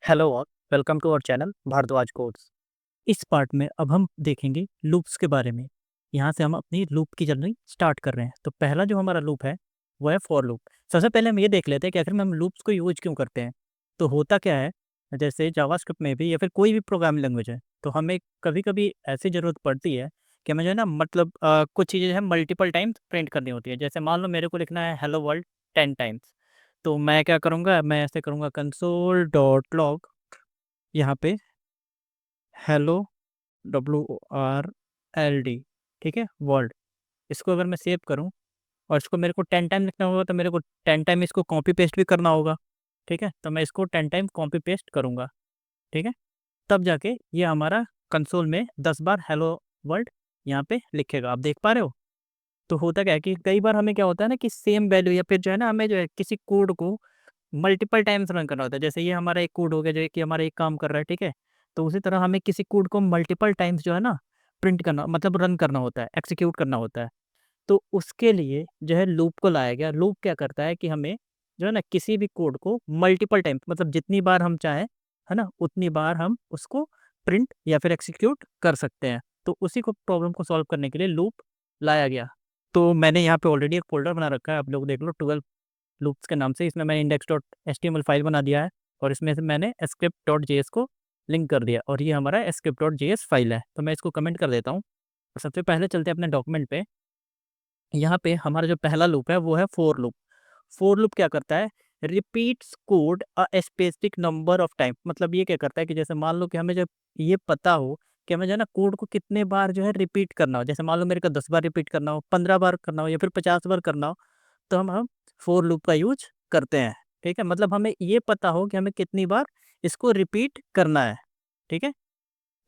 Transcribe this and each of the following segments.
Hello और welcome to our channel Bhardwaj codes. इस part में अब हम देखेंगे लूप्स के बारे में। यहाँ से हम अपनी लूप की जर्नी स्टार्ट कर रहे हैं। तो पहला जो हमारा लूप है वो है फॉर लूप। सबसे पहले हम ये देख लेते हैं कि आखिर में हम लूप्स को यूज क्यों करते हैं। तो होता क्या है, जैसे जावास्क्रिप्ट में भी या फिर कोई भी प्रोग्रामिंग लैंग्वेज है, तो हमें कभी कभी ऐसी ज़रूरत पड़ती है कि हमें जो है ना, मतलब कुछ चीज़ें हैं मल्टीपल टाइम्स प्रिंट करनी होती है। जैसे मान लो मेरे को लिखना है हेलो वर्ल्ड 10 टाइम्स। तो मैं क्या करूँगा, मैं ऐसे करूँगा कंसोल डॉट लॉग, यहाँ पे हेलो WORLD, ठीक है, वर्ल्ड। इसको अगर मैं सेव करूँ और इसको मेरे को 10 टाइम लिखना होगा, तो मेरे को 10 टाइम इसको कॉपी पेस्ट भी करना होगा। ठीक है, तो मैं इसको 10 टाइम कॉपी पेस्ट करूँगा। ठीक है, तब जाके ये हमारा कंसोल में 10 बार हेलो वर्ल्ड यहाँ पे लिखेगा। आप देख पा रहे हो। तो होता क्या है कि कई बार हमें क्या होता है ना कि सेम वैल्यू या फिर जो है ना, हमें जो है किसी कोड को मल्टीपल टाइम्स रन करना होता है। जैसे ये हमारा एक कोड हो गया जो कि हमारा एक काम कर रहा है, ठीक है। तो उसी तरह हमें किसी कोड को मल्टीपल टाइम्स जो है ना प्रिंट करना, मतलब रन करना होता है, एक्जीक्यूट करना होता है। तो उसके लिए जो है लूप को लाया गया। लूप क्या करता है कि हमें जो है ना किसी भी कोड को मल्टीपल टाइम्स, मतलब जितनी बार हम चाहें, है ना, उतनी बार हम उसको प्रिंट या फिर एक्जीक्यूट कर सकते हैं। तो उसी को प्रॉब्लम को सॉल्व करने के लिए लूप लाया गया। तो मैंने यहाँ पे ऑलरेडी एक फ़ोल्डर बना रखा है, आप लोग देख लो, 12 लूप्स के नाम से। इसमें मैंने index.html फाइल बना दिया है और इसमें से मैंने script.js को लिंक कर दिया और ये हमारा script.js फाइल है। तो मैं इसको कमेंट कर देता हूँ और सबसे पहले चलते हैं अपने डॉक्यूमेंट पे। यहाँ पे हमारा जो पहला लूप है वो है फोर लूप। फोर लूप क्या करता है, repeats code a specific number of time. मतलब ये क्या करता है कि जैसे मान लो कि हमें जब ये पता हो कि हमें जो है ना कोड को कितने बार जो है रिपीट करना हो, जैसे मान लो मेरे को 10 बार रिपीट करना हो, 15 बार करना हो या फिर 50 बार करना हो, तो हम फोर लूप का यूज करते हैं। ठीक है, मतलब हमें ये पता हो कि हमें कितनी बार इसको रिपीट करना है। ठीक है,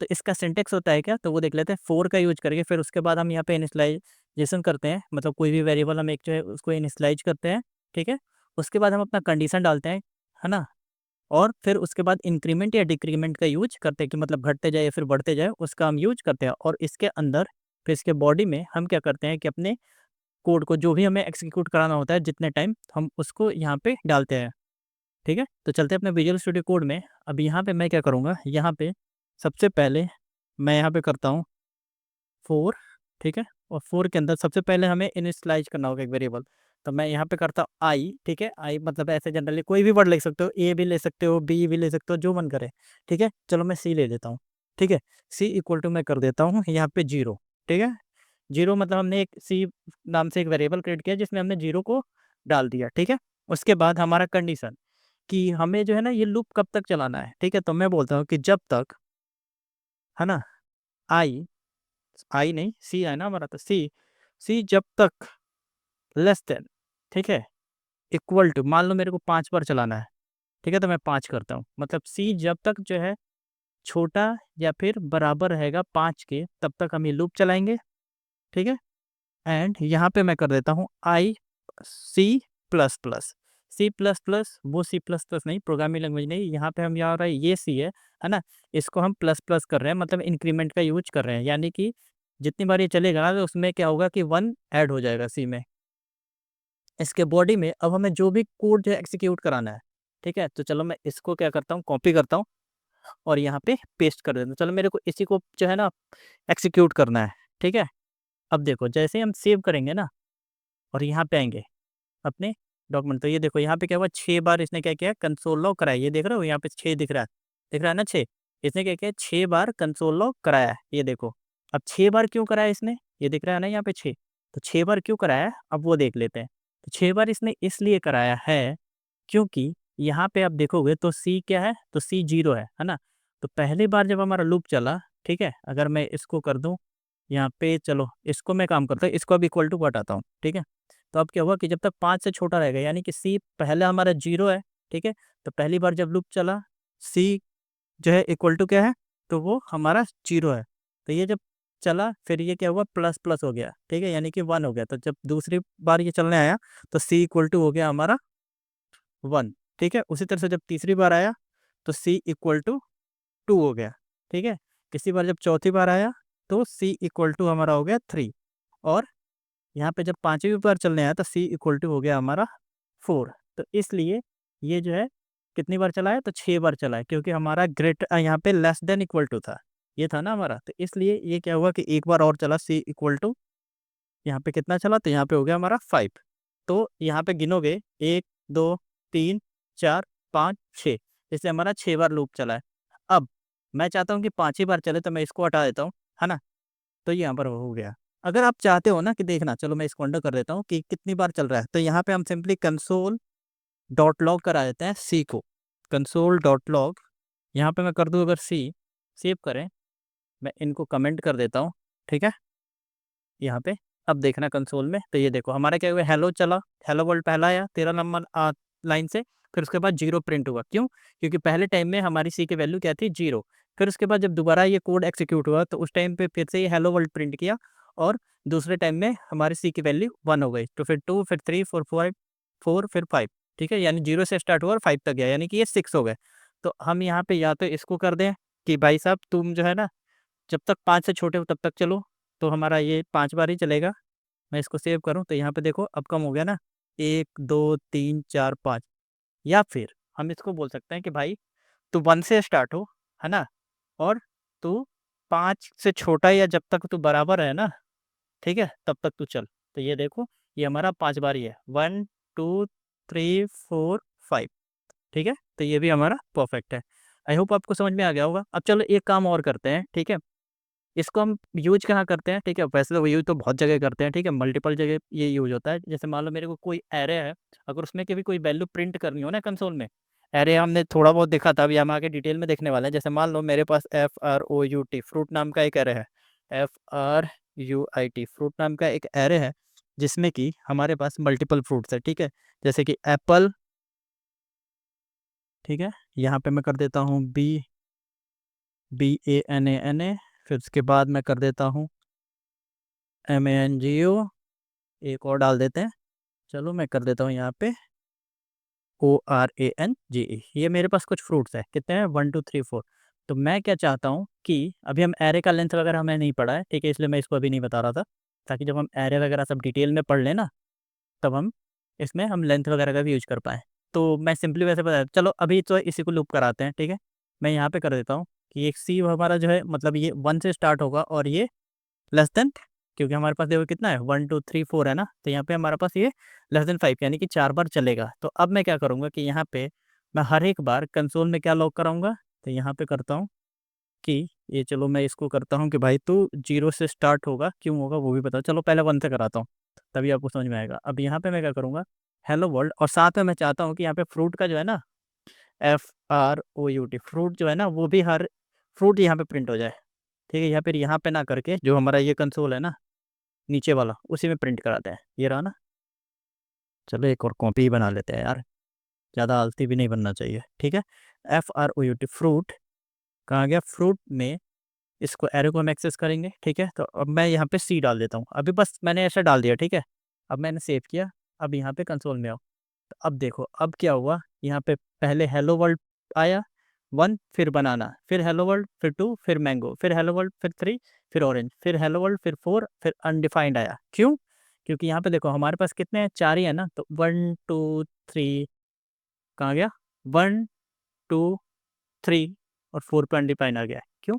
तो इसका सिंटेक्स होता है क्या, तो वो देख लेते हैं। फोर का यूज करके फिर उसके बाद हम यहाँ पे इनिशियलाइजेशन करते हैं, मतलब कोई भी वेरिएबल हम एक जो है उसको इनिशियलाइज करते हैं। ठीक है, उसके बाद हम अपना कंडीशन डालते हैं, है ना, और फिर उसके बाद इंक्रीमेंट या डिक्रीमेंट का यूज करते हैं कि मतलब घटते जाए या फिर बढ़ते जाए, उसका हम यूज करते हैं। और इसके अंदर फिर इसके बॉडी में हम क्या करते हैं कि अपने कोड को जो भी हमें एक्जीक्यूट कराना होता है जितने टाइम, हम उसको यहाँ पे डालते हैं। ठीक है, तो चलते हैं अपने विजुअल स्टूडियो कोड में। अब यहाँ पे मैं क्या करूँगा, यहाँ पे सबसे पहले मैं यहाँ पे करता हूँ 4। ठीक है, और 4 के अंदर सबसे पहले हमें इनिशियलाइज करना होगा एक वेरिएबल। तो मैं यहाँ पे करता हूँ आई। ठीक है, आई मतलब ऐसे जनरली कोई भी वर्ड लिख सकते हो, ए भी ले सकते हो, बी भी ले सकते हो, जो मन करे। ठीक है, चलो मैं सी ले लेता हूँ। ठीक है, सी इक्वल टू मैं कर देता हूँ यहाँ पे 0। ठीक है, 0 मतलब हमने एक सी नाम से एक वेरिएबल क्रिएट किया जिसमें हमने 0 को डाल दिया। ठीक है, उसके बाद हमारा कंडीशन कि हमें जो है ना ये लूप कब तक चलाना है। ठीक है, तो मैं बोलता हूँ कि जब तक, है ना, आई, आई नहीं सी है ना हमारा, तो सी, सी जब तक लेस देन, ठीक है, इक्वल टू, मान लो मेरे को 5 बार चलाना है। ठीक है, तो मैं 5 करता हूँ, मतलब सी जब तक जो है छोटा या फिर बराबर रहेगा 5 के, तब तक हम ये लूप चलाएंगे। ठीक है, एंड यहाँ पे मैं कर देता हूँ I C plus plus. C plus plus, वो सी प्लस प्लस नहीं, प्रोग्रामिंग लैंग्वेज नहीं, यहाँ पे हम यहाँ रहा है ये सी है ना, इसको हम प्लस प्लस कर रहे हैं, मतलब इंक्रीमेंट का यूज कर रहे हैं। यानी कि जितनी बार ये चलेगा ना, तो उसमें क्या होगा कि 1 ऐड हो जाएगा सी में। इसके बॉडी में अब हमें जो भी कोड जो है एक्सिक्यूट कराना है। ठीक है, तो चलो मैं इसको क्या करता हूँ, कॉपी करता हूँ और यहाँ पे पेस्ट कर देता हूँ। चलो मेरे को इसी को जो है ना एक्सिक्यूट करना है। ठीक है, अब देखो जैसे ही हम सेव करेंगे ना और यहाँ पे आएंगे अपने डॉक्यूमेंट, तो ये देखो यहाँ पे क्या हुआ, 6 बार इसने क्या किया, कंसोल लॉग कराया। ये देख रहे हो यहाँ पे 6 दिख रहा है ना 6। इसने क्या किया, 6 बार कंसोल लॉग कराया है, ये देखो। अब 6 बार क्यों कराया इसने, ये दिख रहा है ना यहाँ पे 6। तो 6 बार क्यों कराया है, अब वो देख लेते हैं। तो 6 बार इसने इसलिए कराया है क्योंकि यहाँ पे आप देखोगे तो सी क्या है, तो सी 0 है ना। तो पहली बार जब हमारा लूप चला, ठीक है, अगर मैं इसको कर दूँ यहाँ पे, चलो इसको मैं काम करता हूँ, इसको अब इक्वल टू हटाता हूँ। ठीक है, तो अब क्या हुआ कि जब तक 5 से छोटा रहेगा, यानी कि सी पहले हमारा 0 है। ठीक है, तो पहली बार जब लूप चला, सी जो है इक्वल टू क्या है, तो वो हमारा 0 है। तो ये जब चला फिर ये क्या हुआ, प्लस प्लस हो गया। ठीक है, यानी कि 1 हो गया। तो जब दूसरी बार ये चलने आया तो सी इक्वल टू हो गया हमारा 1। ठीक है, उसी तरह से जब तीसरी बार आया तो सी इक्वल टू 2 हो गया। ठीक है, इसी बार जब चौथी बार आया तो सी इक्वल टू हमारा हो गया 3। और यहाँ पे जब पांचवी बार चलने आया तो सी इक्वल टू हो गया हमारा 4। तो इसलिए ये जो है कितनी बार चला है, तो 6 बार चला है, क्योंकि हमारा यहाँ पे लेस देन इक्वल टू था, ये था ना हमारा, तो इसलिए ये क्या हुआ कि एक बार और चला, सी इक्वल टू यहाँ पे कितना चला, तो यहाँ पे हो गया हमारा 5। तो यहाँ पे गिनोगे 1 2 3 4 5 6, इसलिए हमारा 6 बार लूप चला है। अब मैं चाहता हूँ कि 5 ही बार चले, तो मैं इसको हटा देता हूँ, है ना, तो यहाँ पर हो गया। अगर आप चाहते हो ना कि देखना, चलो मैं इसको अंडर कर देता हूँ कि कितनी बार चल रहा है, तो यहाँ पे हम सिंपली कंसोल डॉट लॉग करा देते हैं सी को। कंसोल डॉट लॉग यहाँ पे मैं कर दूँ, अगर सी सेव करें, मैं इनको कमेंट कर देता हूँ, ठीक है, यहाँ पे। अब देखना कंसोल में, तो ये देखो हमारा क्या हुआ, हेलो चला, हेलो वर्ल्ड पहला आया 13 नंबर लाइन से, फिर उसके बाद 0 प्रिंट हुआ। क्यों? क्योंकि पहले टाइम में हमारी सी की वैल्यू क्या थी, 0। फिर उसके बाद जब दोबारा ये कोड एक्सिक्यूट हुआ, तो उस टाइम पे फिर से ये हेलो वर्ल्ड प्रिंट किया, और दूसरे टाइम में हमारी सी की वैल्यू 1 हो गई, तो फिर 2, फिर 3, 4 फिर 5, ठीक है, यानी 0 से स्टार्ट हुआ और 5 तक गया, यानी कि ये 6 हो गए। तो हम यहाँ पे या तो इसको कर दें कि भाई साहब तुम जो है ना, जब तक 5 से छोटे हो तब तक चलो, तो हमारा ये 5 बार ही चलेगा। मैं इसको सेव करूँ, तो यहाँ पे देखो अब कम हो गया ना, 1 2 3 4 5। या फिर हम इसको बोल सकते हैं कि भाई तू 1 से स्टार्ट हो, है ना, और तू 5 से छोटा, या जब तक तू बराबर है ना, ठीक है, तब तक तू चल। तो ये देखो, ये हमारा 5 बार ही है, 1 2 3 4 5, ठीक है, तो ये भी हमारा परफेक्ट है। आई होप आपको समझ में आ गया होगा। अब चलो एक काम और करते हैं, ठीक है, इसको हम यूज कहाँ करते हैं, ठीक है, वैसे तो यूज तो बहुत जगह करते हैं, ठीक है, मल्टीपल जगह ये यूज होता है। जैसे मान लो मेरे को कोई एरे है, अगर उसमें कभी कोई वैल्यू प्रिंट करनी हो ना कंसोल में, एरे हमने थोड़ा बहुत देखा था, अभी हम आगे डिटेल में देखने वाले हैं। जैसे मान लो मेरे पास FROUT फ्रूट नाम का एक एरे है, FRUIT फ्रूट नाम का एक एरे है, जिसमें कि हमारे पास मल्टीपल फ्रूट्स है, ठीक है, जैसे कि एप्पल, ठीक है, यहाँ पे मैं कर देता हूँ BANANA, फिर उसके बाद मैं कर देता हूँ MANGO, एक और डाल देते हैं, चलो मैं कर देता हूँ यहाँ पे ORANGE। ये मेरे पास कुछ फ्रूट्स है, कितने हैं, 1 2 3 4। तो मैं क्या चाहता हूँ कि अभी हम एरे का लेंथ वगैरह हमें नहीं पड़ा है, ठीक है, इसलिए मैं इसको अभी नहीं बता रहा था, ताकि जब हम एरे वगैरह सब डिटेल में पढ़ लें ना, तब हम इसमें हम लेंथ वगैरह का भी यूज कर पाएँ। तो मैं सिंपली वैसे बता, चलो अभी तो इसी को लूप कराते हैं, ठीक है, मैं यहाँ पे कर देता हूँ कि एक सी हमारा जो है, मतलब ये 1 से स्टार्ट होगा, और ये लेस देन, क्योंकि हमारे पास देखो कितना है, 1 2 3 4 है ना, तो यहाँ पे हमारे पास ये लेस देन 5, यानी कि 4 बार चलेगा। तो अब मैं क्या करूँगा कि यहाँ पे मैं हर एक बार कंसोल में क्या लॉक कराऊंगा, तो यहाँ पे करता हूँ कि ये, चलो मैं इसको करता हूँ कि भाई तू 0 से स्टार्ट होगा, क्यों होगा वो भी बताओ, चलो पहले 1 से कराता हूँ, तभी आपको समझ में आएगा। अब यहाँ पे मैं क्या करूँगा, हेलो वर्ल्ड, और साथ में मैं चाहता हूँ कि यहाँ पे फ्रूट का जो है ना, FROUT फ्रूट जो है ना, वो भी हर फ्रूट यहाँ पे प्रिंट हो जाए, ठीक है, या फिर यहाँ पे ना करके जो हमारा ये कंसोल है ना, नीचे वाला, उसी में प्रिंट कराते हैं, ये रहा ना। चलो एक और कॉपी ही बना लेते हैं यार, ज़्यादा आलती भी नहीं बनना चाहिए, ठीक है। FROUT फ्रूट कहाँ गया, फ्रूट में इसको एरो को हम एक्सेस करेंगे, ठीक है। तो अब मैं यहाँ पे सी डाल देता हूँ, अभी बस मैंने ऐसा डाल दिया, ठीक है। अब मैंने सेव किया, अब यहाँ पे कंसोल में आओ, तो अब देखो अब क्या हुआ, यहाँ पे पहले हेलो वर्ल्ड आया 1, फिर बनाना, फिर हेलो वर्ल्ड, फिर 2, फिर मैंगो, फिर हेलो वर्ल्ड, फिर 3, फिर ऑरेंज, फिर हेलो वर्ल्ड, फिर 4, फिर अनडिफाइंड आया। क्यों? क्योंकि यहाँ पे देखो हमारे पास कितने हैं, 4 ही है ना, तो 1 2 3 कहाँ गया, 1 2 3 और 4 पे अनडिफाइंड आ गया है। क्यों?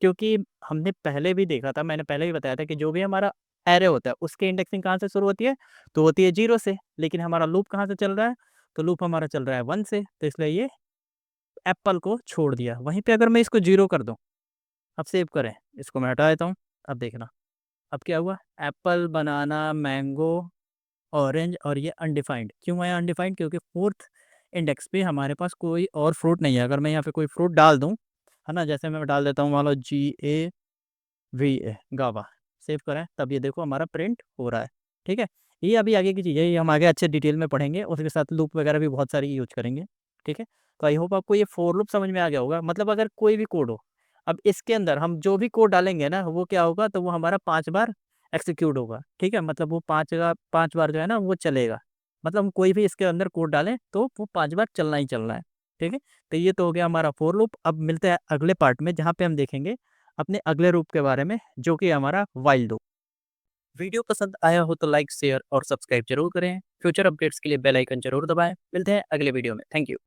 क्योंकि हमने पहले भी देखा था, मैंने पहले भी बताया था कि जो भी हमारा एरे होता है उसकी इंडेक्सिंग कहाँ से शुरू होती है, तो होती है 0 से, लेकिन हमारा लूप कहाँ से चल रहा है, तो लूप हमारा चल रहा है 1 से, तो इसलिए ये एप्पल को छोड़ दिया। वहीं पे अगर मैं इसको 0 कर दूं, अब सेव करें, इसको मैं हटा देता हूँ, अब देखना अब क्या हुआ, एप्पल, बनाना, मैंगो, ऑरेंज, और ये अनडिफाइंड। क्यों है अनडिफाइंड? क्योंकि फोर्थ इंडेक्स पे हमारे पास कोई और फ्रूट नहीं है। अगर मैं यहाँ पे कोई फ्रूट डाल दूँ, है ना, जैसे मैं डाल देता हूँ मान लो GAVA गावा, सेव करें, तब ये देखो हमारा प्रिंट हो रहा है, ठीक है। ये अभी आगे की चीज़ है, ये हम आगे अच्छे डिटेल में पढ़ेंगे, उसके साथ लूप वगैरह भी बहुत सारी यूज करेंगे, ठीक है। तो आई होप आपको ये फोर लूप समझ में आ गया होगा। मतलब अगर कोई भी कोड हो, अब इसके अंदर हम जो भी कोड डालेंगे ना, वो क्या होगा, तो वो हमारा 5 बार एक्सिक्यूट होगा, ठीक है। मतलब वो 5 बार जो है ना वो चलेगा, मतलब हम कोई भी इसके अंदर कोड डालें तो वो 5 बार चलना ही चलना है, ठीक है। तो ये तो हो गया हमारा फोर लूप। अब मिलते हैं अगले पार्ट में, जहाँ पे हम देखेंगे अपने अगले रूप के बारे में, जो कि हमारा वाइल लूप। वीडियो पसंद आया हो तो लाइक, शेयर और सब्सक्राइब जरूर करें। फ्यूचर अपडेट्स के लिए बेल आइकन जरूर दबाएं। मिलते हैं अगले वीडियो में। Thank you.